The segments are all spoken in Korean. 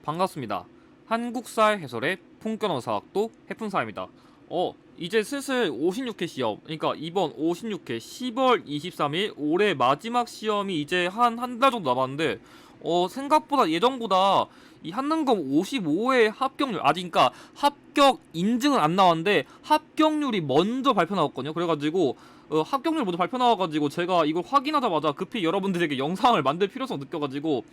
반갑습니다. 한국사의 해설의 풍견어사학도 해fun사입니다. 이제 슬슬 56회 시험, 그러니까 이번 56회 10월 23일 올해 마지막 시험이 이제 한 달 정도 남았는데, 생각보다 예정보다 이 한능검 55회 합격률, 아직 그러니까 합격 인증은 안 나왔는데 합격률이 먼저 발표 나왔거든요. 그래가지고 합격률 먼저 발표 나와가지고 제가 이걸 확인하자마자 급히 여러분들에게 영상을 만들 필요성 느껴가지고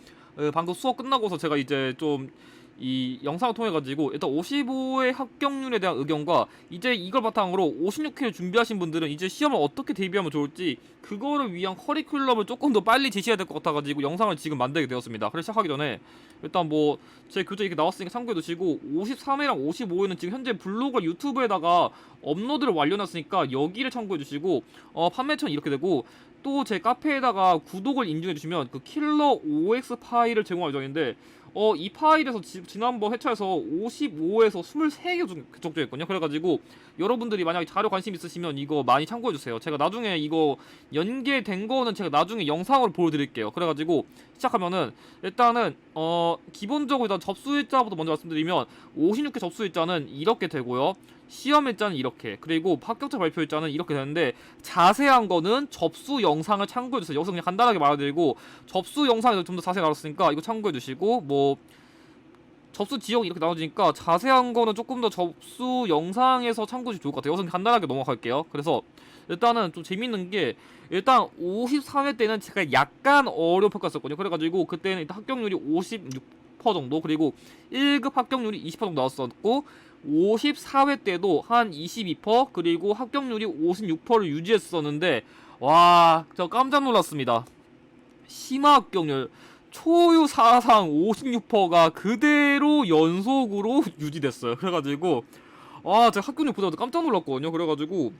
방금 수업 끝나고서 제가 이제 좀 이 영상을 통해 가지고 일단 55의 합격률에 대한 의견과 이제 이걸 바탕으로 56회를 준비하신 분들은 이제 시험을 어떻게 대비하면 좋을지 그거를 위한 커리큘럼을 조금 더 빨리 제시해야 될 것 같아가지고 영상을 지금 만들게 되었습니다. 그래서 시작하기 전에 일단 뭐 제 교재 이렇게 나왔으니까 참고해 두시고, 53회랑 55회는 지금 현재 블로그 유튜브에다가 업로드를 완료해놨으니까 여기를 참고해 주시고, 판매처는 이렇게 되고, 또 제 카페에다가 구독을 인증해 주시면 그 킬러 OX 파일을 제공할 예정인데, 이 파일에서 지난번 회차에서 55에서 23개 적중했거든요. 그래가지고 여러분들이 만약에 자료 관심 있으시면 이거 많이 참고해주세요. 제가 나중에 이거 연계된 거는 제가 나중에 영상으로 보여드릴게요. 그래가지고 시작하면은 일단은 기본적으로 일단 접수일자부터 먼저 말씀드리면, 56회 접수일자는 이렇게 되고요. 시험일자는 이렇게, 그리고 합격자 발표일자는 이렇게 되는데, 자세한 거는 접수 영상을 참고해주세요. 여기서 그냥 간단하게 말해드리고, 접수 영상에서 좀 더 자세히 나눴으니까 이거 참고해주시고, 뭐 접수 지역이 이렇게 나눠지니까 자세한 거는 조금 더 접수 영상에서 참고해주시면 좋을 것 같아요. 여기서 간단하게 넘어갈게요. 그래서 일단은 좀 재밌는 게, 일단 53회 때는 제가 약간 어려운 평가했었거든요. 그래가지고 그때는 일단 합격률이 56% 정도, 그리고 1급 합격률이 20% 정도 나왔었고, 54회 때도 한 22%, 그리고 합격률이 56%를 유지했었는데, 와, 저 깜짝 놀랐습니다. 심화 합격률 초유 사상 56%가 그대로 연속으로 유지됐어요. 그래가지고 제가 합격률 보자마자 깜짝 놀랐거든요. 그래가지고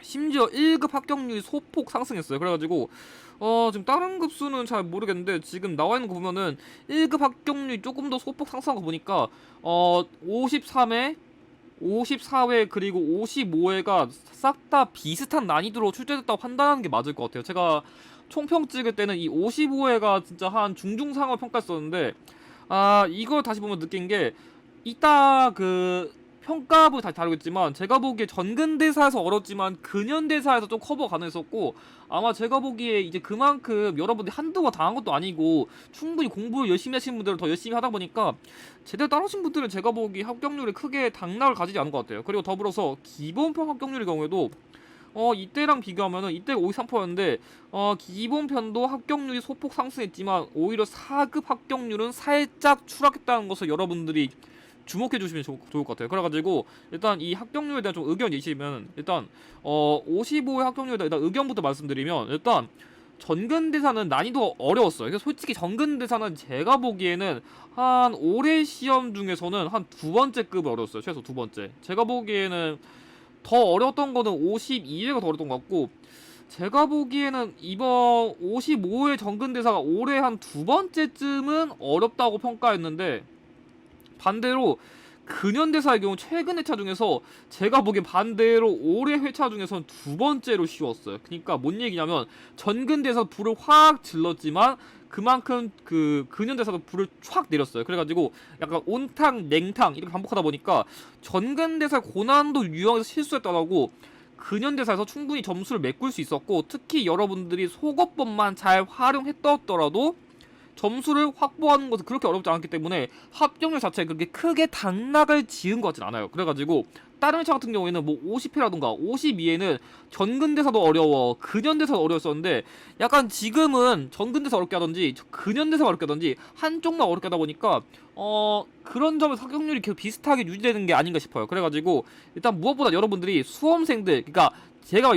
심지어 1급 합격률이 소폭 상승했어요. 그래가지고 지금 다른 급수는 잘 모르겠는데, 지금 나와있는 거 보면은 1급 합격률이 조금 더 소폭 상승한 거 보니까 53회, 54회 그리고 55회가 싹 다 비슷한 난이도로 출제됐다고 판단하는 게 맞을 것 같아요. 제가 총평 찍을 때는 이 55회가 진짜 한 중중상을 평가했었는데, 이걸 다시 보면 느낀 게, 이따 그 평가부 다시 다루겠지만, 제가 보기에 전근대사에서 어렵지만 근현대사에서 좀 커버 가능했었고, 아마 제가 보기에 이제 그만큼 여러분들이 한두 번 당한 것도 아니고 충분히 공부를 열심히 하시는 분들은 더 열심히 하다 보니까 제대로 따라오신 분들은 제가 보기 합격률이 크게 당락을 가지지 않은 것 같아요. 그리고 더불어서 기본편 합격률의 경우에도 이때랑 비교하면은 이때가 53%였는데 기본편도 합격률이 소폭 상승했지만 오히려 4급 합격률은 살짝 추락했다는 것을 여러분들이 주목해 주시면 좋을 것 같아요. 그래가지고 일단 이 합격률에 대한 좀 의견 내시면, 일단 55의 합격률에 대한 일단 의견부터 말씀드리면, 일단 전근대사는 난이도가 어려웠어요. 그래서 솔직히 전근대사는 제가 보기에는 한 올해 시험 중에서는 한 두 번째 급을 어려웠어요. 최소 두 번째. 제가 보기에는 더 어려웠던 거는 52회가 더 어려웠던 것 같고, 제가 보기에는 이번 55회 전근대사가 올해 한 두 번째쯤은 어렵다고 평가했는데, 반대로 근현대사의 경우 최근 회차 중에서 제가 보기엔 반대로 올해 회차 중에서는 두 번째로 쉬웠어요. 그러니까 뭔 얘기냐면, 전근대사 불을 확 질렀지만 그만큼 그 근현대사도 불을 촥 내렸어요. 그래가지고 약간 온탕 냉탕 이렇게 반복하다 보니까 전근대사 고난도 유형에서 실수했다라고 근현대사에서 충분히 점수를 메꿀 수 있었고, 특히 여러분들이 속어법만 잘 활용했더라도 점수를 확보하는 것은 그렇게 어렵지 않기 때문에 합격률 자체에 그렇게 크게 당락을 지은 것 같진 않아요. 그래가지고 다른 회차 같은 경우에는 뭐 50회라던가 52회는 전근대사도 어려워, 근현대사도 어려웠었는데, 약간 지금은 전근대사 어렵게 하던지 근현대사 어렵게 하던지 한쪽만 어렵게 하다 보니까 그런 점에서 합격률이 계속 비슷하게 유지되는 게 아닌가 싶어요. 그래가지고 일단 무엇보다 여러분들이 수험생들, 그러니까 제가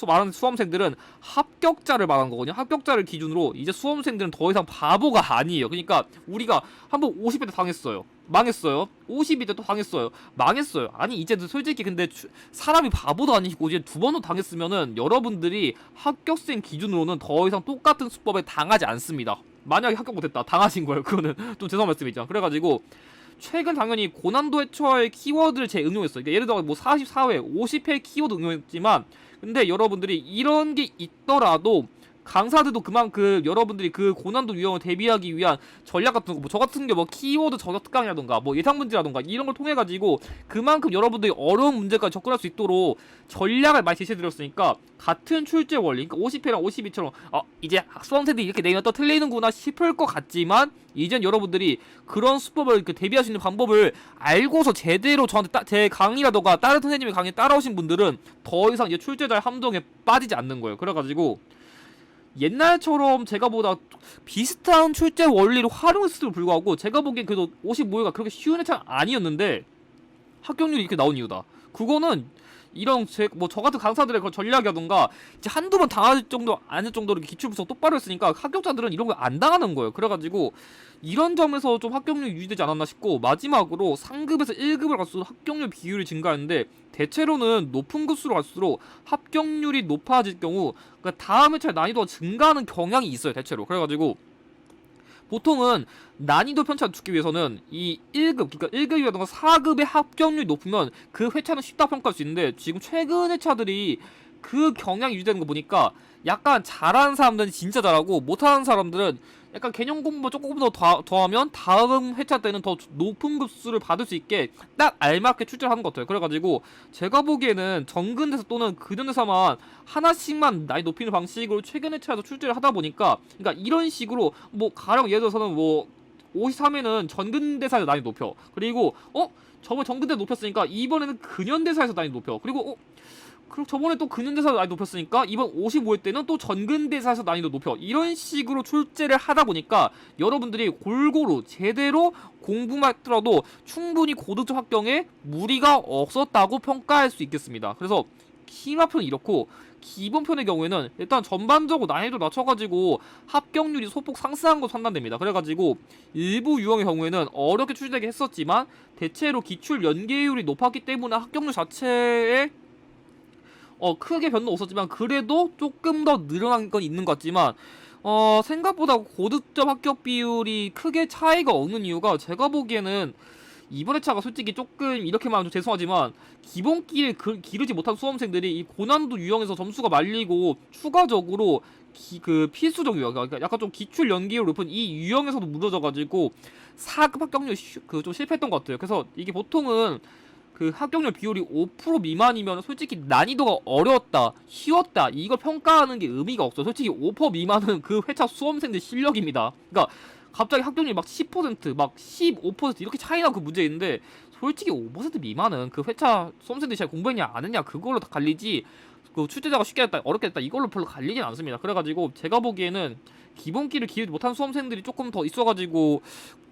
말하는 수험생들은 합격자를 말하는 거거든요. 합격자를 기준으로 이제 수험생들은 더 이상 바보가 아니에요. 그러니까 우리가 한번 50회 때 당했어요. 망했어요. 52대 또 당했어요. 망했어요. 아니 이제 솔직히 근데 사람이 바보도 아니고 이제 두 번도 당했으면은 여러분들이 합격생 기준으로는 더 이상 똑같은 수법에 당하지 않습니다. 만약에 합격 못했다, 당하신 거예요. 그거는 좀 죄송한 말씀이죠. 그래가지고 최근 당연히 고난도 회차의 키워드를 재응용했어요. 그러니까 예를 들어 뭐 44회, 50회 키워드 응용했지만, 근데 여러분들이 이런 게 있더라도 강사들도 그만큼 여러분들이 그 고난도 유형을 대비하기 위한 전략 같은 거, 뭐 저 같은 게 뭐 키워드 저격 특강이라던가 뭐 예상 문제라던가 이런 걸 통해 가지고 그만큼 여러분들이 어려운 문제까지 접근할 수 있도록 전략을 많이 제시해드렸으니까 같은 출제 원리, 그러니까 50회랑 52처럼 이제 수험생들이 이렇게 내면 또 틀리는구나 싶을 것 같지만 이젠 여러분들이 그런 수법을 대비할 수 있는 방법을 알고서 제대로 저한테 제 강의라던가 다른 선생님의 강의에 따라오신 분들은 더 이상 이제 출제자의 함정에 빠지지 않는 거예요. 그래가지고 옛날처럼 제가 보다 비슷한 출제 원리를 활용했음에도 불구하고 제가 보기엔 그래도 55회가 그렇게 쉬운 회차는 아니었는데 합격률이 이렇게 나온 이유다. 그거는 이런 저 같은 강사들의 그 전략이라던가 이제 한두 번 당할 정도 아닐 정도로 기출 분석 똑바로 했으니까 합격자들은 이런 거 안 당하는 거예요. 그래가지고 이런 점에서 좀 합격률이 유지되지 않았나 싶고, 마지막으로 상급에서 1급을 갈수록 합격률 비율이 증가하는데 대체로는 높은 급수로 갈수록 합격률이 높아질 경우 그러니까 다음 회차의 난이도가 증가하는 경향이 있어요, 대체로. 그래가지고 보통은 난이도 편차를 두기 위해서는 이 1급, 그러니까 1급이라던가 4급의 합격률이 높으면 그 회차는 쉽다 평가할 수 있는데 지금 최근 회차들이 그 경향이 유지되는 거 보니까 약간 잘하는 사람들은 진짜 잘하고 못하는 사람들은 약간 개념 공부 조금 더하면 다음 회차 때는 더 높은 급수를 받을 수 있게 딱 알맞게 출제를 하는 것 같아요. 그래가지고 제가 보기에는 전근대사 또는 근현대사만 하나씩만 나이 높이는 방식으로 최근 회차에서 출제를 하다 보니까, 그러니까 이런 식으로 뭐 가령 예를 들어서는 뭐 53회는 전근대사에서 난이 높여, 그리고 저번에 전근대 높였으니까 이번에는 근현대사에서 난이 높여, 그리고 그리고 저번에 또 근현대사에서 난이도 높였으니까 이번 55회 때는 또 전근대사에서 난이도 높여, 이런 식으로 출제를 하다 보니까 여러분들이 골고루 제대로 공부만 했더라도 충분히 고득점 합격에 무리가 없었다고 평가할 수 있겠습니다. 그래서 심화편은 이렇고, 기본편의 경우에는 일단 전반적으로 난이도 낮춰가지고 합격률이 소폭 상승한 것으로 판단됩니다. 그래가지고 일부 유형의 경우에는 어렵게 출제되긴 했었지만 대체로 기출 연계율이 높았기 때문에 합격률 자체에 크게 변동 없었지만 그래도 조금 더 늘어난 건 있는 것 같지만 생각보다 고득점 합격 비율이 크게 차이가 없는 이유가, 제가 보기에는 이번 회차가 솔직히 조금 이렇게 말하면 좀 죄송하지만 기본기를 기르지 못한 수험생들이 이 고난도 유형에서 점수가 말리고 추가적으로 그 필수적 유형, 그러니까 약간 좀 기출 연계율 높은 이 유형에서도 무너져가지고 4급 합격률 좀 실패했던 것 같아요. 그래서 이게 보통은 그 합격률 비율이 5% 미만이면 솔직히 난이도가 어려웠다, 쉬웠다 이걸 평가하는 게 의미가 없어요. 솔직히 5% 미만은 그 회차 수험생들 실력입니다. 그러니까 갑자기 합격률이 막 10%, 막 15% 이렇게 차이 나고 그 문제인데 솔직히 5% 미만은 그 회차 수험생들이 잘 공부했냐 안 했냐 그걸로 다 갈리지, 그 출제자가 쉽게 했다 어렵게 했다 이걸로 별로 갈리진 않습니다. 그래가지고 제가 보기에는 기본기를 기르지 못한 수험생들이 조금 더 있어가지고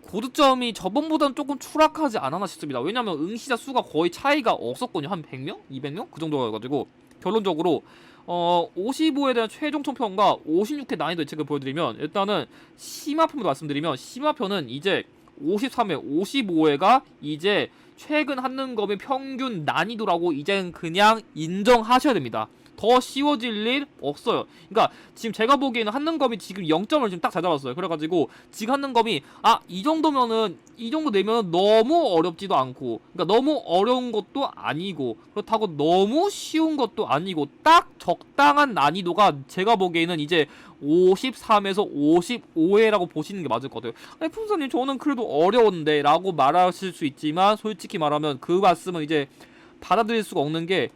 고득점이 저번보다는 조금 추락하지 않았나 싶습니다. 왜냐면 응시자 수가 거의 차이가 없었거든요. 한 100명? 200명? 그 정도여가지고 결론적으로 55에 대한 최종 총평과 56회 난이도 예측을 보여드리면, 일단은 심화편부터 말씀드리면 심화편은 이제 53회, 55회가 이제 최근 한능검의 평균 난이도라고 이젠 그냥 인정하셔야 됩니다. 더 쉬워질 일 없어요. 그러니까 지금 제가 보기에는 한능검이 지금 0점을 지금 딱 잘 잡았어요. 그래가지고 지금 한능검이 이 정도면은 이 정도 내면은 너무 어렵지도 않고, 그러니까 너무 어려운 것도 아니고 그렇다고 너무 쉬운 것도 아니고 딱 적당한 난이도가 제가 보기에는 이제 53에서 55회라고 보시는 게 맞을 것 같아요. 아니 푼사님 저는 그래도 어려운데 라고 말하실 수 있지만 솔직히 말하면 그 말씀은 이제 받아들일 수가 없는 게,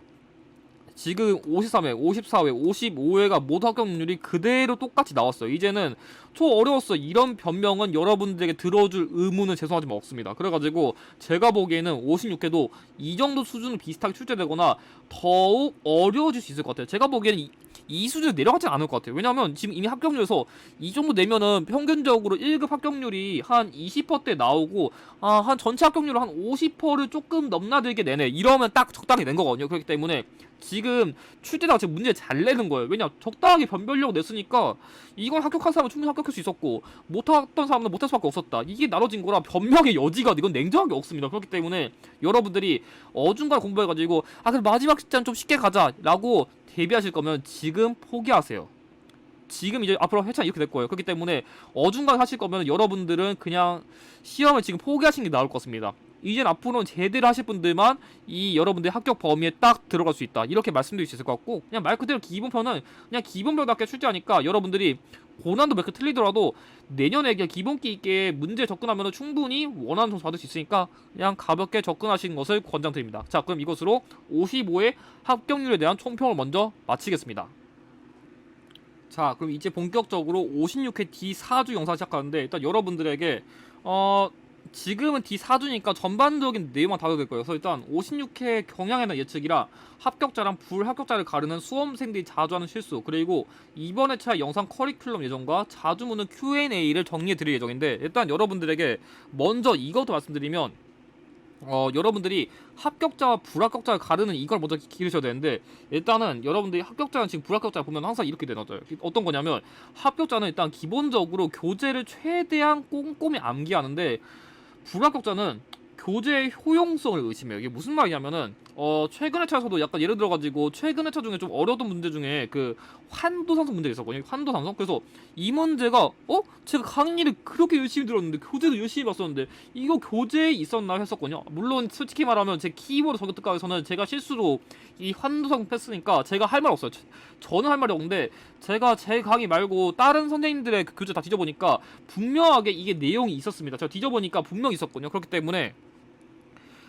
지금 53회, 54회, 55회가 모두 합격률이 그대로 똑같이 나왔어요. 이제는 저 어려웠어 이런 변명은 여러분들에게 들어줄 의무는 죄송하지만 없습니다. 그래가지고 제가 보기에는 56회도 이 정도 수준을 비슷하게 출제되거나 더욱 어려워질 수 있을 것 같아요. 제가 보기에는 이 수준에 내려가지 않을 것 같아요. 왜냐면 지금 이미 합격률에서 이 정도 내면은 평균적으로 1급 합격률이 한 20%대 나오고 한 전체 합격률을 한 50%를 조금 넘나들게 내네, 이러면 딱 적당히 낸 거거든요. 그렇기 때문에 지금 출제자가 지금 문제 잘 내는 거예요. 왜냐 적당하게 변별력을 냈으니까 이건 합격한 사람은 충분히 합격할 수 있었고 못했던 사람은 못할 수밖에 없었다, 이게 나눠진 거라 변명의 여지가 이건 냉정하게 없습니다. 그렇기 때문에 여러분들이 어중간에 공부해가지고 그럼 마지막 시간 좀 쉽게 가자 라고 대비하실 거면 지금 포기하세요. 지금 이제 앞으로 회차 이렇게 될 거예요. 그렇기 때문에 어중간에 하실 거면 여러분들은 그냥 시험을 지금 포기하시는 게 나을 것 같습니다. 이젠 앞으로는 제대로 하실 분들만 이 여러분들의 합격 범위에 딱 들어갈 수 있다, 이렇게 말씀드릴 수 있을 것 같고, 그냥 말 그대로 기본편은 그냥 기본편답게 출제하니까 여러분들이 고난도 몇 개 틀리더라도 내년에 그냥 기본기 있게 문제 접근하면 충분히 원하는 점수 받을 수 있으니까 그냥 가볍게 접근하시는 것을 권장드립니다. 자, 그럼 이것으로 55의 합격률에 대한 총평을 먼저 마치겠습니다. 자, 그럼 이제 본격적으로 56회 D4주 영상 시작하는데, 일단 여러분들에게 지금은 D4주니까 전반적인 내용만 다뤄야 될 거예요. 그래서 일단 56회 경향에 대한 예측이라 합격자랑 불합격자를 가르는 수험생들이 자주 하는 실수, 그리고 이번 회차 영상 커리큘럼 예정과 자주 묻는 Q&A를 정리해 드릴 예정인데, 일단 여러분들에게 먼저 이것도 말씀드리면, 여러분들이 합격자와 불합격자를 가르는 이걸 먼저 기르셔야 되는데, 일단은 여러분들이 합격자는 지금 불합격자 보면 항상 이렇게 되어져요. 어떤 거냐면, 합격자는 일단 기본적으로 교재를 최대한 꼼꼼히 암기하는데, 불합격자는 교재의 효용성을 의심해요. 이게 무슨 말이냐면은, 최근 회차에서도 약간 예를 들어가지고 최근 회차 중에 좀 어려웠던 문제 중에 그 환도산성 문제가 있었거든요. 환도산성. 그래서 이 문제가 제가 강의를 그렇게 열심히 들었는데 교재도 열심히 봤었는데 이거 교재에 있었나 했었거든요. 물론 솔직히 말하면 제 키보드 저격 특강에서는 제가 실수로 이 환도산성 뺐으니까 제가 할 말 없어요. 저는 할 말이 없는데, 제가 제 강의 말고 다른 선생님들의 그 교재 다 뒤져보니까 분명하게 이게 내용이 있었습니다. 제가 뒤져보니까 분명히 있었거든요. 그렇기 때문에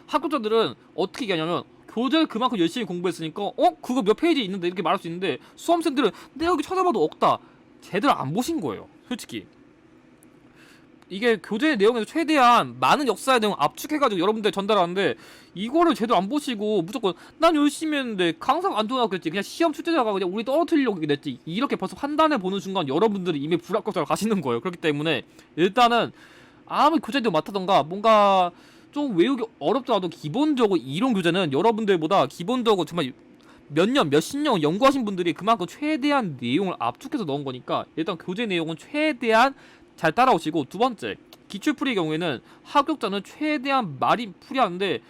합격자들은 어떻게 얘기하냐면, 교재를 그만큼 열심히 공부했으니까 그거 몇 페이지 있는데 이렇게 말할 수 있는데, 수험생들은 내가 여기 찾아봐도 없다, 제대로 안 보신 거예요. 솔직히 이게 교재 내용에서 최대한 많은 역사의 내용 압축해가지고 여러분들 전달하는데, 이거를 제대로 안 보시고 무조건 난 열심히 했는데 강사가 안 좋아하겠지, 그냥 시험 출제자가 그냥 우리 떨어뜨리려고 냈지, 이렇게 벌써 판단해 보는 순간 여러분들이 이미 불합격자로 가시는 거예요. 그렇기 때문에 일단은 아무리 교재 내용 맡아던가 뭔가 좀 외우기 어렵더라도 기본적으로 이론 교재는 여러분들보다 기본적으로 정말 몇 년, 몇십 년 연구하신 분들이 그만큼 최대한 내용을 압축해서 넣은 거니까 일단 교재 내용은 최대한 잘 따라오시고, 두 번째, 기출풀이의 경우에는 합격자는 최대한 말이 풀이하는데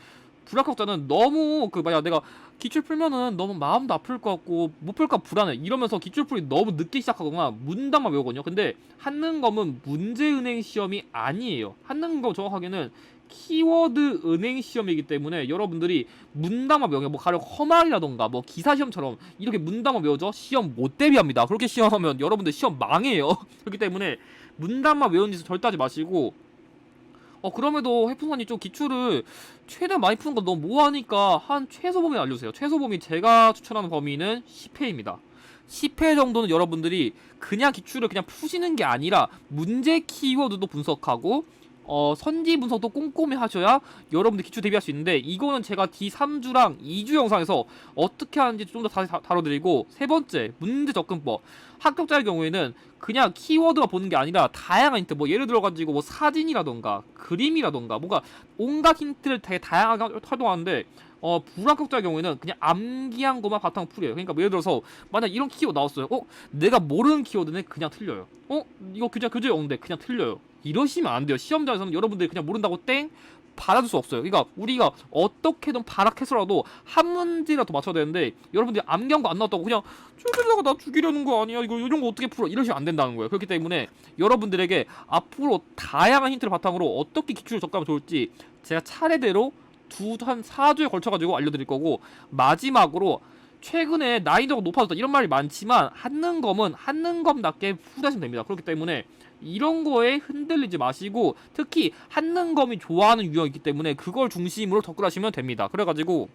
불합격자는 너무 내가 기출 풀면은 너무 마음도 아플 것 같고 못 풀까 불안해 이러면서 기출풀이 너무 늦게 시작하거나 문단만 외우거든요. 근데 한능검은 문제은행 시험이 아니에요. 한능검 정확하게는 키워드 은행 시험이기 때문에 여러분들이 문단만 외우면 가령 허말이라던가 기사 시험처럼 이렇게 문단만 외워져 시험 못 대비합니다. 그렇게 시험하면 여러분들 시험 망해요. 그렇기 때문에 문단만 외우는 짓은 절대 하지 마시고, 그럼에도 해풍선이 좀 기출을 최대한 많이 푸는 건 너무 뭐하니까 한 최소 범위 알려주세요. 최소 범위 제가 추천하는 범위는 10회입니다. 10회 정도는 여러분들이 그냥 기출을 그냥 푸시는 게 아니라 문제 키워드도 분석하고 선지 분석도 꼼꼼히 하셔야 여러분들 기출 대비할 수 있는데, 이거는 제가 D3주랑 2주 영상에서 어떻게 하는지 좀 더 다시 다뤄드리고, 세 번째, 문제 접근법. 합격자의 경우에는 그냥 키워드가 보는 게 아니라 다양한 힌트, 예를 들어가지고 사진이라던가 그림이라던가 뭔가 온갖 힌트를 되게 다양하게 활동하는데, 불합격자의 경우에는 그냥 암기한 것만 바탕 풀이에요. 그러니까 예를 들어서 만약 이런 키워드 나왔어요. 내가 모르는 키워드는 그냥 틀려요. 이거 교재에 없는데 그냥 틀려요. 이러시면 안 돼요. 시험장에서는 여러분들이 그냥 모른다고 땡 받아줄 수 없어요. 그러니까 우리가 어떻게든 발악해서라도 한 문제라도 맞춰야 되는데, 여러분들이 암기한 거 안 나왔다고 그냥 저기다가 나 죽이려는 거 아니야, 이거 이런 거 어떻게 풀어, 이러시면 안 된다는 거예요. 그렇기 때문에 여러분들에게 앞으로 다양한 힌트를 바탕으로 어떻게 기출을 접근하면 좋을지 제가 차례대로 한 4주에 걸쳐가지고 알려드릴 거고, 마지막으로 최근에 난이도가 높아졌다 이런 말이 많지만 한능검은 한능검답게 풀이하시면 됩니다. 그렇기 때문에 이런 거에 흔들리지 마시고, 특히 한능검이 좋아하는 유형이 있기 때문에 그걸 중심으로 접근하시면 됩니다. 그래가지고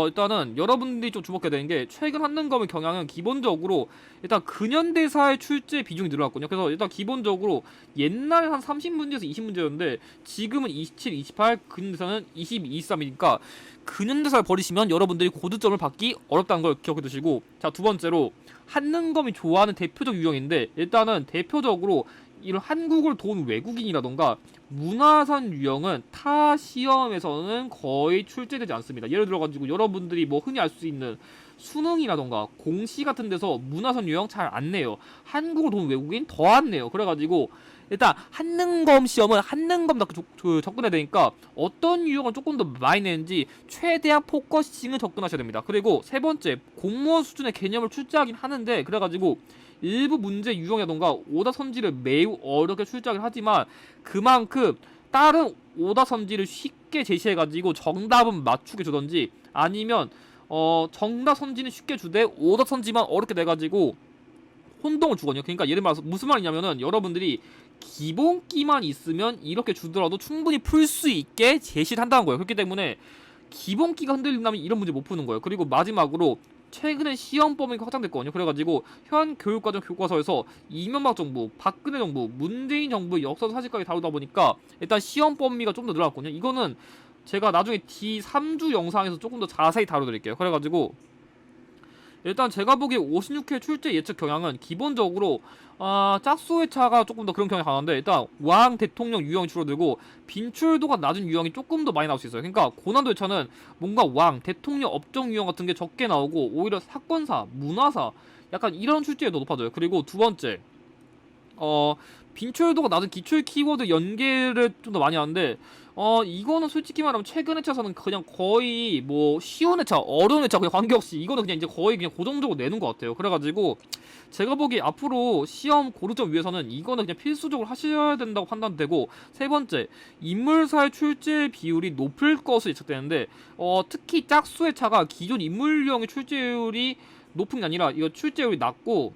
일단은 여러분들이 좀 주목해야 되는 게, 최근 한능검의 경향은 기본적으로 일단 근현대사의 출제 비중이 늘어났거든요. 그래서 일단 기본적으로 옛날에 한 30문제에서 20문제였는데 지금은 27, 28, 근현대사는 22, 23이니까 근현대사를 버리시면 여러분들이 고득점을 받기 어렵다는 걸 기억해 두시고, 자, 두 번째로 한능검이 좋아하는 대표적 유형인데, 일단은 대표적으로 이런 한국을 도운 외국인이라던가 문화산 유형은 타 시험에서는 거의 출제되지 않습니다. 예를 들어가지고 여러분들이 흔히 알 수 있는 수능이라던가 공시 같은 데서 문화산 유형 잘 안 내요. 한국을 도운 외국인 더 안 내요. 그래가지고 일단 한능검 시험은 한능검답게 접근해야 되니까 어떤 유형을 조금 더 많이 내는지 최대한 포커싱을 접근하셔야 됩니다. 그리고 세 번째, 공무원 수준의 개념을 출제하긴 하는데, 그래가지고 일부 문제 유형이라던가 오답 선지를 매우 어렵게 출제하긴 하지만 그만큼 다른 오다 선지를 쉽게 제시해가지고 정답은 맞추게 주던지, 아니면 정답 선지는 쉽게 주되 오다 선지만 어렵게 내가지고 혼동을 주거든요. 그러니까 예를 들어서 무슨 말이냐면은, 여러분들이 기본기만 있으면 이렇게 주더라도 충분히 풀 수 있게 제시를 한다는 거예요. 그렇기 때문에 기본기가 흔들린다면 이런 문제 못 푸는 거예요. 그리고 마지막으로 최근에 시험 범위가 확장됐거든요. 그래가지고 현 교육과정 교과서에서 이명박 정부, 박근혜 정부, 문재인 정부 역사 사실까지 다루다 보니까 일단 시험 범위가 좀 더 늘어났거든요. 이거는 제가 나중에 D3주 영상에서 조금 더 자세히 다뤄드릴게요. 그래가지고 일단 제가 보기에 56회 출제 예측 경향은 기본적으로 짝수회차가 조금 더 그런 경향이 강한데, 일단 왕 대통령 유형이 줄어들고 빈출도가 낮은 유형이 조금 더 많이 나올 수 있어요. 그러니까 고난도 회차는 뭔가 왕 대통령 업종 유형 같은 게 적게 나오고, 오히려 사건사, 문화사 약간 이런 출제에 더 높아져요. 그리고 두 번째, 빈출도가 낮은 기출 키워드 연계를 좀 더 많이 하는데, 이거는 솔직히 말하면 최근 회차에서는 그냥 거의 뭐 쉬운 회차, 어려운 회차 그냥 관계없이 이거는 그냥 이제 거의 그냥 고정적으로 내는 것 같아요. 그래가지고 제가 보기에 앞으로 시험 고르점 위해서는 이거는 그냥 필수적으로 하셔야 된다고 판단되고, 세 번째, 인물사의 출제 비율이 높을 것으로 예측되는데, 특히 짝수 회차가 기존 인물형의 출제율이 높은 게 아니라 이거 출제율이 낮고,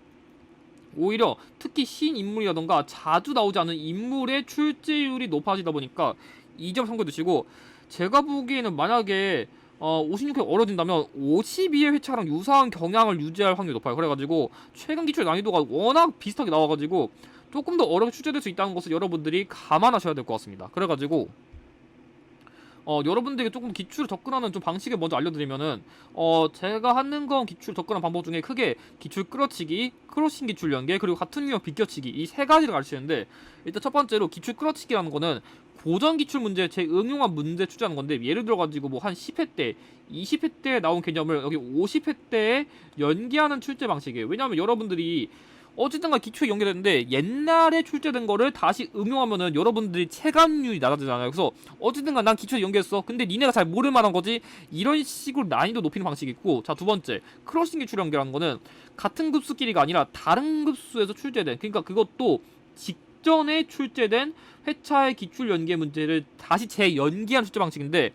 오히려 특히 신인물이라던가 자주 나오지 않은 인물의 출제율이 높아지다 보니까 이 점 참고해 두시고, 제가 보기에는 만약에 56회 어려진다면 52회 회차랑 유사한 경향을 유지할 확률이 높아요. 그래가지고 최근 기출 난이도가 워낙 비슷하게 나와가지고 조금 더 어렵게 출제될 수 있다는 것을 여러분들이 감안하셔야 될 것 같습니다. 그래가지고 여러분들에게 조금 기출을 접근하는 좀 방식을 먼저 알려드리면은, 제가 하는 건 기출 접근하는 방법 중에 크게 기출 끌어치기, 크로싱 기출 연계, 그리고 같은 유형 비껴치기, 이 세 가지를 가르치는데, 일단 첫 번째로 기출 끌어치기라는 거는 고전 기출 문제 제 응용한 문제 출제하는 건데, 예를 들어가지고 뭐 한 10회 때, 20회 때 나온 개념을 여기 50회 때에 연계하는 출제 방식이에요. 왜냐하면 여러분들이 어쨌든가 기초에 연결되는데 옛날에 출제된 거를 다시 응용하면은 여러분들이 체감률이 낮아지잖아요. 그래서 어쨌든가 난 기초에 연결했어. 근데 니네가 잘 모를 만한 거지. 이런 식으로 난이도 높이는 방식이 있고, 자, 두 번째, 크로싱 기출 연결하는 거는 같은 급수끼리가 아니라 다른 급수에서 출제된, 그러니까 그것도 직전에 출제된 회차의 기출 연계 문제를 다시 재연기한 출제 방식인데,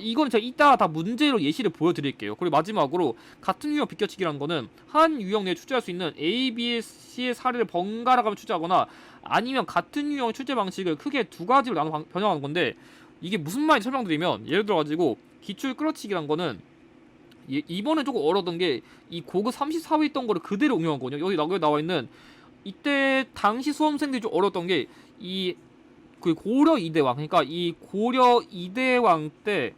이거는 제가 이따 다 문제로 예시를 보여드릴게요. 그리고 마지막으로 같은 유형 비껴치기라는 거는 한 유형 내에 출제할 수 있는 A, B, C의 사례를 번갈아 가며 출제하거나, 아니면 같은 유형의 출제 방식을 크게 두 가지로 나눠 변형하는 건데, 이게 무슨 말인지 설명드리면, 예를 들어가지고 기출 끌어치기란 거는 이번에 조금 어려웠던 게 이 고급 34회 있던 거를 그대로 응용한 거거든요. 여기 나와 있는 이때 당시 수험생들이 좀 어려웠던 게, 그 고려 이대왕, 그러니까 이 고려 이대왕 때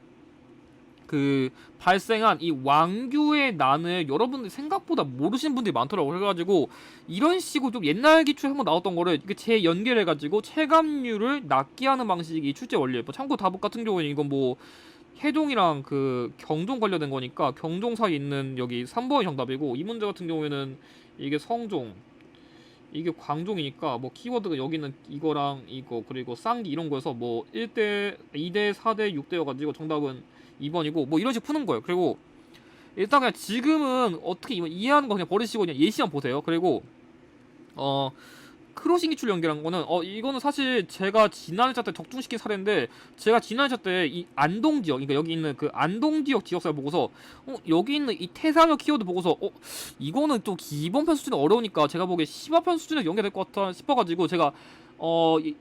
그 발생한 이 왕규의 난을 여러분들 생각보다 모르시는 분들이 많더라고요. 그래가지고 이런 식으로 좀 옛날 기출 한번 나왔던 거를 이렇게 재연결해가지고 체감률을 낮게 하는 방식이 출제 원리예요. 뭐 참고 답 같은 경우에는 이건 뭐 해동이랑 그 경종 관련된 거니까 경종 사이에 있는 여기 3번이 정답이고, 이 문제 같은 경우에는 이게 성종, 이게 광종이니까 뭐 키워드가 여기는 이거랑 이거 그리고 쌍기 이런 거여서 뭐 1대, 2대, 4대, 6대여가지고 정답은 2번이고, 뭐 이런 식으로 푸는 거예요. 그리고 일단 그냥 지금은 어떻게 이해하는 거 그냥 버리시고 그냥 예시만 보세요. 그리고 크로싱 기출 연계라는 거는 이거는 사실 제가 지난 회차 때 적중시킨 사례인데, 제가 지난 회차 때 이 안동 지역, 그러니까 여기 있는 그 안동 지역 지역사를 보고서 여기 있는 이 태산역 키워드 보고서 이거는 좀 기본편 수준이 어려우니까 제가 보기에 심화편 수준에 연계될 것 같아 싶어가지고, 제가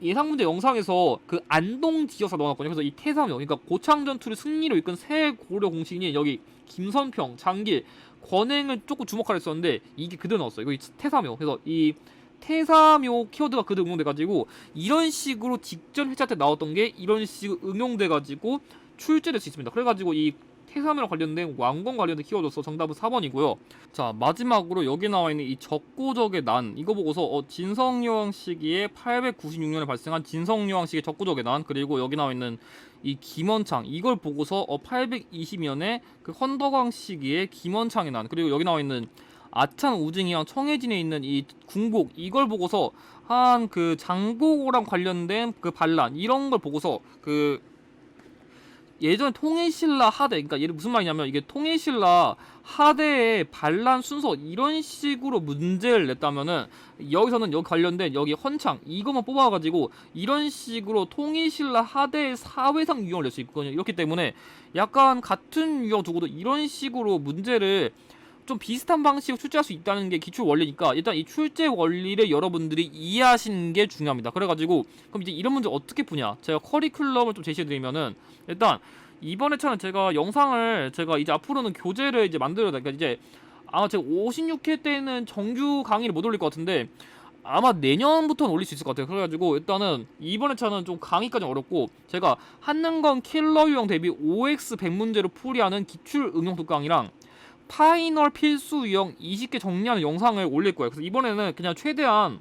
예상 문제 영상에서 그 안동 지역사 넣어놨거든요. 그래서 이 태산역, 그러니까 고창 전투를 승리로 이끈 새 고려 공신이 여기 김선평, 장길, 권행을 조금 주목하려 했었는데 이게 그대로 나왔어요. 이거 태산역. 그래서 이 태사묘 키워드가 그대로 응용돼가지고 이런 식으로 직전 회차 때 나왔던 게 이런 식으로 응용돼가지고 출제될 수 있습니다. 그래가지고 이 태사묘랑 관련된 왕건 관련된 키워드로서 정답은 4번이고요. 자, 마지막으로 여기 나와있는 이 적고적의 난, 이거 보고서 진성여왕 시기에 896년에 발생한 진성여왕 시기의 적고적의 난, 그리고 여기 나와있는 이 김원창, 이걸 보고서 820년에 그 헌덕왕 시기에 김원창의 난, 그리고 여기 나와있는 아찬 우징이랑 청해진에 있는 이 궁복, 이걸 보고서 한 그 장보고랑 관련된 그 반란, 이런 걸 보고서 그 예전에 통일신라 하대, 그러니까 얘를 무슨 말이냐면 이게 통일신라 하대의 반란 순서 이런 식으로 문제를 냈다면은 여기서는 여기 관련된 여기 헌창 이것만 뽑아가지고 이런 식으로 통일신라 하대의 사회상 유형을 낼 수 있거든요. 이렇기 때문에 약간 같은 유형 두고도 이런 식으로 문제를 좀 비슷한 방식으로 출제할 수 있다는 게 기출 원리니까 일단 이 출제 원리를 여러분들이 이해하시는 게 중요합니다. 그래가지고 그럼 이제 이런 문제 어떻게 푸냐? 제가 커리큘럼을 좀 제시해드리면은 일단 이번 회차는 제가 영상을 제가 이제 앞으로는 교재를 이제 만들어야 돼. 그러니까 이제 아마 제가 56회 때는 정규 강의를 못 올릴 것 같은데 아마 내년부터는 올릴 수 있을 것 같아요. 그래가지고 일단은 이번 회차는 좀 강의까지 어렵고 제가 한능건 킬러 유형 대비 OX 100문제로 풀이하는 기출 응용 독강이랑 파이널 필수 유형 20개 정리하는 영상을 올릴 거예요. 그래서 이번에는 그냥 최대한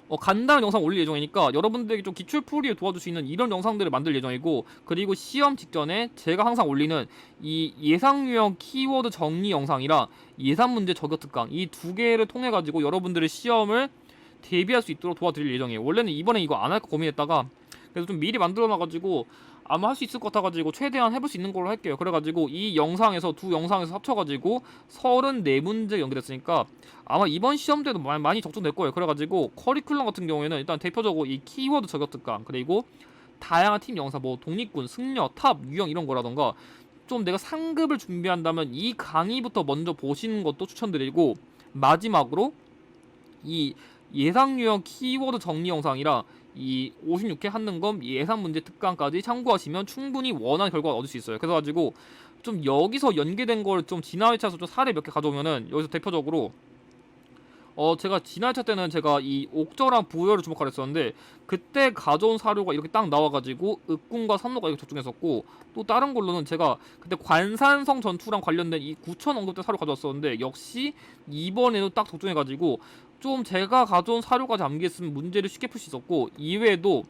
간단한 영상 올릴 예정이니까 여러분들에게 좀 기출풀이를 도와줄 수 있는 이런 영상들을 만들 예정이고, 그리고 시험 직전에 제가 항상 올리는 이 예상 유형 키워드 정리 영상이랑 예상 문제 저격 특강 이 두 개를 통해 가지고 여러분들의 시험을 대비할 수 있도록 도와드릴 예정이에요. 원래는 이번에 이거 안 할까 고민했다가 그래서 좀 미리 만들어 놔가지고 아마 할 수 있을 것 같아가지고 최대한 해볼 수 있는 걸로 할게요. 그래가지고 이 영상에서 두 영상에서 합쳐가지고 34문제 연결됐으니까 아마 이번 시험 때도 많이 적중될 거예요. 그래가지고 커리큘럼 같은 경우에는 일단 대표적으로 이 키워드 저격 특강 그리고 다양한 팀 영상 뭐 독립군, 승려, 탑, 유형 이런 거라던가 좀 내가 상급을 준비한다면 이 강의부터 먼저 보시는 것도 추천드리고, 마지막으로 이 예상 유형 키워드 정리 영상이랑 이 56회 한능검 예상 문제 특강까지 참고하시면 충분히 원하는 결과를 얻을 수 있어요. 그래가지고 좀 여기서 연계된 걸 좀 지난 회차에서 좀 사례 몇 개 가져오면은 여기서 대표적으로 제가 지난 회차 때는 제가 이 옥저랑 부여를 주목하려 했었는데 그때 가져온 사료가 이렇게 딱 나와가지고 읍군과 삼로가 이렇게 적중했었고, 또 다른 걸로는 제가 그때 관산성 전투랑 관련된 이 9천 언급된 사료 가져왔었는데 역시 이번에도 딱 적중해가지고 좀 제가 가져온 사료까지 암기했으면 문제를 쉽게 풀 수 있었고, 이외에도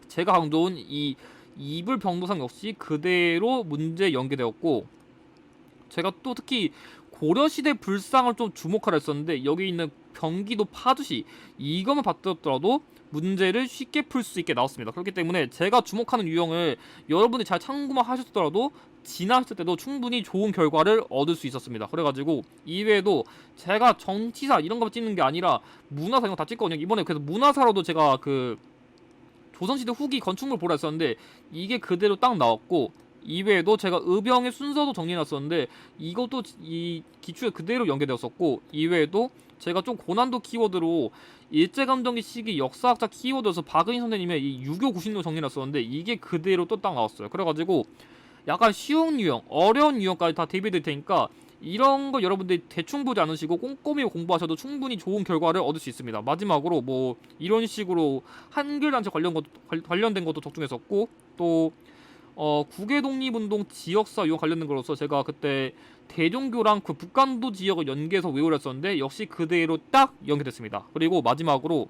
제가 강조한 이 이불 병도상 역시 그대로 문제 연계되었고, 제가 또 특히 고려시대 불상을 좀 주목하려 했었는데 여기 있는 경기도 파주시 이것만 봤더라도 문제를 쉽게 풀 수 있게 나왔습니다. 그렇기 때문에 제가 주목하는 유형을 여러분이 잘 참고만 하셨더라도 지나셨을 때도 충분히 좋은 결과를 얻을 수 있었습니다. 그래가지고 이외에도 제가 정치사 이런 거 찍는 게 아니라 문화사 이런 거 다 찍거든요. 이번에 그래서 문화사로도 제가 그 조선시대 후기 건축물 보라 했었는데 이게 그대로 딱 나왔고, 이외에도 제가 의병의 순서도 정리해놨었는데 이것도 이 기출에 그대로 연계되었었고, 이외에도 제가 좀 고난도 키워드로 일제감정기 시기 역사학자 키워드에서 박은희 선생님의 이 유교 구신도 정리해놨었는데 이게 그대로 또 딱 나왔어요. 그래가지고 약간 쉬운 유형, 어려운 유형까지 다 대비될 테니까 이런 거 여러분들이 대충 보지 않으시고 꼼꼼히 공부하셔도 충분히 좋은 결과를 얻을 수 있습니다. 마지막으로 뭐 이런 식으로 한글단체 관련된 것도 적중했었고, 또 국외 독립운동 지역사 유형 관련된 거로서 제가 그때 대종교랑 그 북간도 지역을 연계해서 외우려 했었는데 역시 그대로 딱 연계됐습니다. 그리고 마지막으로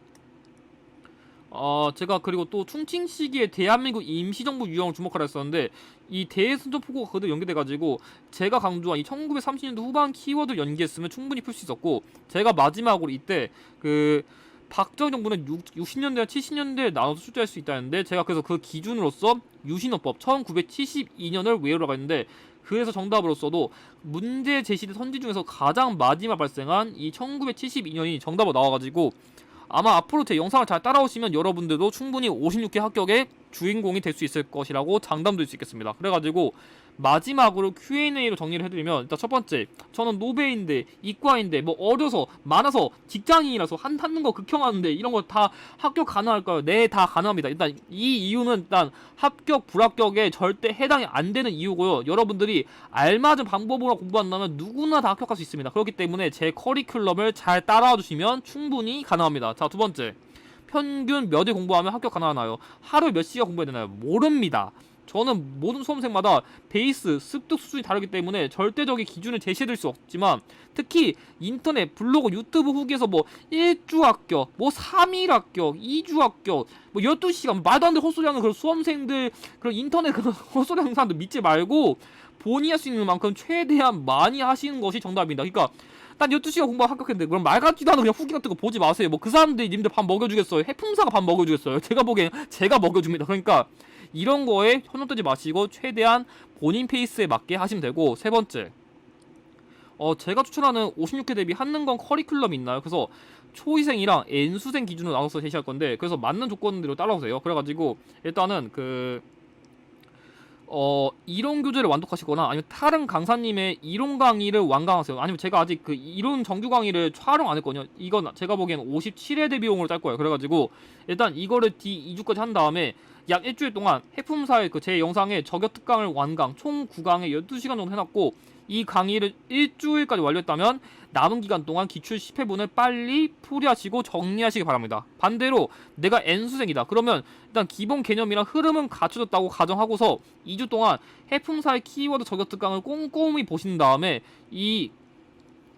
제가 그리고 또 충칭 시기에 대한민국 임시정부 유형을 주목하려 했었는데 이 대승전포고가 그대로 연계돼가지고 제가 강조한 이 1930년대 후반 키워드 연계했으면 충분히 풀 수 있었고, 제가 마지막으로 이때 그 박정희 정부는 60년대와 70년대에 나눠서 출제할 수 있다는데 제가 그래서 그 기준으로서 유신헌법 1972년을 외우라고 했는데 그래서 정답으로서도 문제 제시된 선지 중에서 가장 마지막 발생한 이 1972년이 정답으로 나와가지고 아마 앞으로 제 영상을 잘 따라오시면 여러분들도 충분히 56회 합격의 주인공이 될 수 있을 것이라고 장담드릴 수 있겠습니다. 그래가지고 마지막으로 Q&A로 정리를 해드리면, 일단 첫 번째, 저는 노베인데 이과인데 뭐 어려서 많아서 직장인이라서 하는 거 극혐하는데 이런 거 다 합격 가능할까요? 네, 다 가능합니다. 일단 이 이유는 일단 합격 불합격에 절대 해당이 안 되는 이유고요. 여러분들이 알맞은 방법으로 공부한다면 누구나 다 합격할 수 있습니다. 그렇기 때문에 제 커리큘럼을 잘 따라와 주시면 충분히 가능합니다. 자, 두 번째, 평균 몇 일 공부하면 합격 가능하나요? 하루 몇 시간 공부해야 되나요? 모릅니다. 저는 모든 수험생마다 베이스, 습득 수준이 다르기 때문에 절대적인 기준을 제시해드릴 수 없지만, 특히 인터넷, 블로그, 유튜브 후기에서 뭐 1주 합격, 뭐 3일 합격, 2주 합격, 뭐 12시간 말도 안 되는 헛소리하는 그런 수험생들, 그런 인터넷 그런 헛소리하는 사람들 믿지 말고 본인이 할 수 있는 만큼 최대한 많이 하시는 것이 정답입니다. 그러니까 난 12시간 공부하고 합격했는데 그럼 말 같지도 않은 그냥 후기 같은 거 보지 마세요. 뭐 그 사람들이 님들 밥 먹여주겠어요? 해품사가 밥 먹여주겠어요? 제가 보기엔 제가 먹여줍니다. 그러니까 이런 거에 현혹되지 마시고 최대한 본인 페이스에 맞게 하시면 되고, 세 번째, 제가 추천하는 56회 대비 한능건 커리큘럼이 있나요? 그래서 초이생이랑 N수생 기준으로 나눠서 제시할 건데, 그래서 맞는 조건대로 따라오세요. 그래가지고 일단은 이론 교재를 완독하시거나 아니면 다른 강사님의 이론 강의를 완강하세요. 아니면 제가 아직 그 이론 정규 강의를 촬영 안 했거든요. 이건 제가 보기엔 57회 대비용으로 딸 거예요. 그래가지고 일단 이거를 D2주까지 한 다음에 약 일주일 동안 해품사의 그 제 영상에 저격 특강을 완강 총 9강에 12시간 정도 해놨고, 이 강의를 일주일까지 완료했다면 남은 기간 동안 기출 10회분을 빨리 풀이하시고 정리하시기 바랍니다. 반대로 내가 N수생이다 그러면 일단 기본 개념이랑 흐름은 갖춰졌다고 가정하고서 2주 동안 해품사의 키워드 저격 특강을 꼼꼼히 보신 다음에 이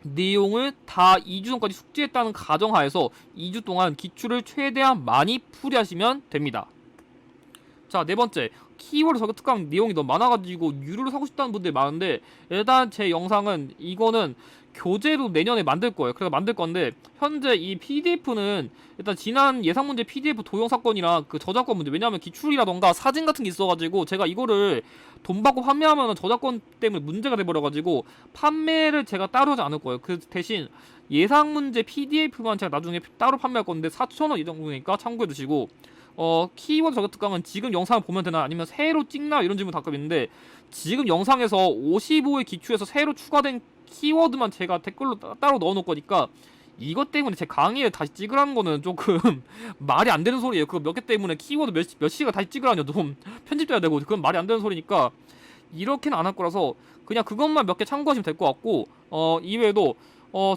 내용을 다 2주 전까지 숙지했다는 가정하에서 2주 동안 기출을 최대한 많이 풀이하시면 됩니다. 자, 네 번째, 키워드 저격 특강 내용이 너무 많아가지고 유료로 사고 싶다는 분들이 많은데, 일단 제 영상은 이거는 교재로 내년에 만들 거예요. 그래서 만들 건데, 현재 이 PDF는 일단 지난 예상 문제 PDF 도용 사건이랑 그 저작권 문제, 왜냐하면 기출이라던가 사진 같은 게 있어가지고 제가 이거를 돈 받고 판매하면 저작권 때문에 문제가 돼버려가지고 판매를 제가 따로 하지 않을 거예요. 그 대신 예상 문제 PDF만 제가 나중에 따로 판매할 건데 4,000원 이 정도니까 참고해 두시고, 키워드 저격 특강은 지금 영상을 보면 되나 아니면 새로 찍나 이런 질문 가끔 있는데, 지금 영상에서 55의 기출에서 새로 추가된 키워드만 제가 댓글로 따로 넣어놓을 거니까 이것 때문에 제 강의에 다시 찍으라는 거는 조금 말이 안 되는 소리예요. 그거 몇 개 때문에 키워드 몇 시간 다시 찍으라뇨. 좀 편집돼야 되고 그건 말이 안 되는 소리니까 이렇게는 안 할 거라서 그냥 그것만 몇 개 참고하시면 될 것 같고, 이외에도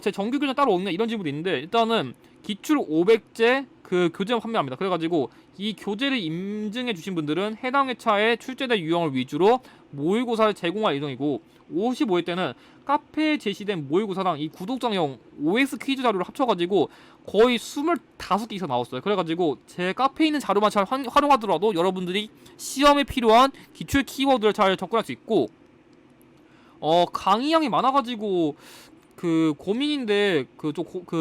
제 정규 교재 따로 없냐 이런 질문도 있는데, 일단은 기출 500제 그 교재만 판매합니다. 그래가지고 이 교재를 인증해 주신 분들은 해당 회차의 출제된 유형을 위주로 모의고사를 제공할 예정이고, 55회 때는 카페에 제시된 모의고사랑 이 구독자용 OX 퀴즈 자료를 합쳐가지고 거의 25개 이상 나왔어요. 그래가지고 제 카페에 있는 자료만 잘 활용하더라도 여러분들이 시험에 필요한 기출 키워드를 잘 접근할 수 있고, 강의량이 많아가지고 고민인데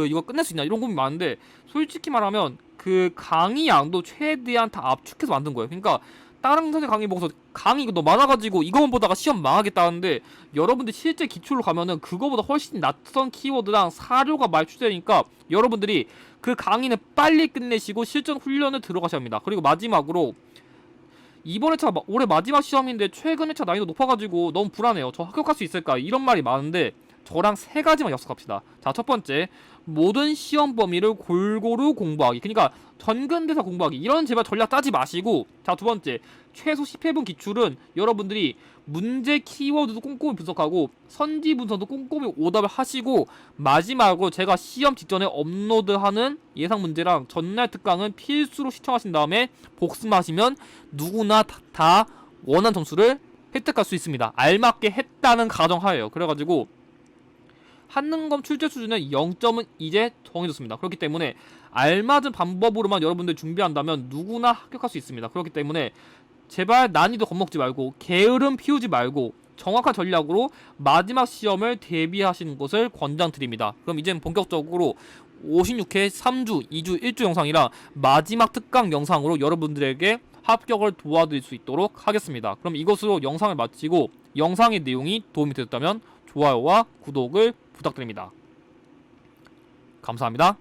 이거 끝낼 수 있냐 이런 고민 많은데, 솔직히 말하면 그 강의 양도 최대한 다 압축해서 만든 거예요. 그러니까 다른 선생 강의 보고서 강의 이거 너무 많아가지고 이거만 보다가 시험 망하겠다는데, 여러분들 실제 기출로 가면은 그거보다 훨씬 낯선 키워드랑 사료가 많이 출제되니까 여러분들이 그 강의는 빨리 끝내시고 실전 훈련을 들어가셔야 합니다. 그리고 마지막으로, 이번 회차 올해 마지막 시험인데 최근 회차 난이도 높아가지고 너무 불안해요. 저 합격할 수 있을까 이런 말이 많은데, 저랑 세 가지만 약속합시다. 자, 첫 번째, 모든 시험 범위를 골고루 공부하기. 그러니까 전근대사 공부하기. 이런 제발 전략 짜지 마시고, 자, 두 번째, 최소 10회분 기출은 여러분들이 문제 키워드도 꼼꼼히 분석하고 선지 분석도 꼼꼼히 오답을 하시고, 마지막으로 제가 시험 직전에 업로드하는 예상 문제랑 전날 특강은 필수로 시청하신 다음에 복습하시면 누구나 다 원하는 점수를 획득할 수 있습니다. 알맞게 했다는 가정하에요. 그래가지고 한능검 출제 수준의 0점은 이제 정해졌습니다. 그렇기 때문에 알맞은 방법으로만 여러분들 준비한다면 누구나 합격할 수 있습니다. 그렇기 때문에 제발 난이도 겁먹지 말고 게으름 피우지 말고 정확한 전략으로 마지막 시험을 대비하시는 것을 권장드립니다. 그럼 이제는 본격적으로 56회 3주, 2주, 1주 영상이라 마지막 특강 영상으로 여러분들에게 합격을 도와드릴 수 있도록 하겠습니다. 그럼 이것으로 영상을 마치고, 영상의 내용이 도움이 되셨다면 좋아요와 구독을 부탁드립니다. 감사합니다.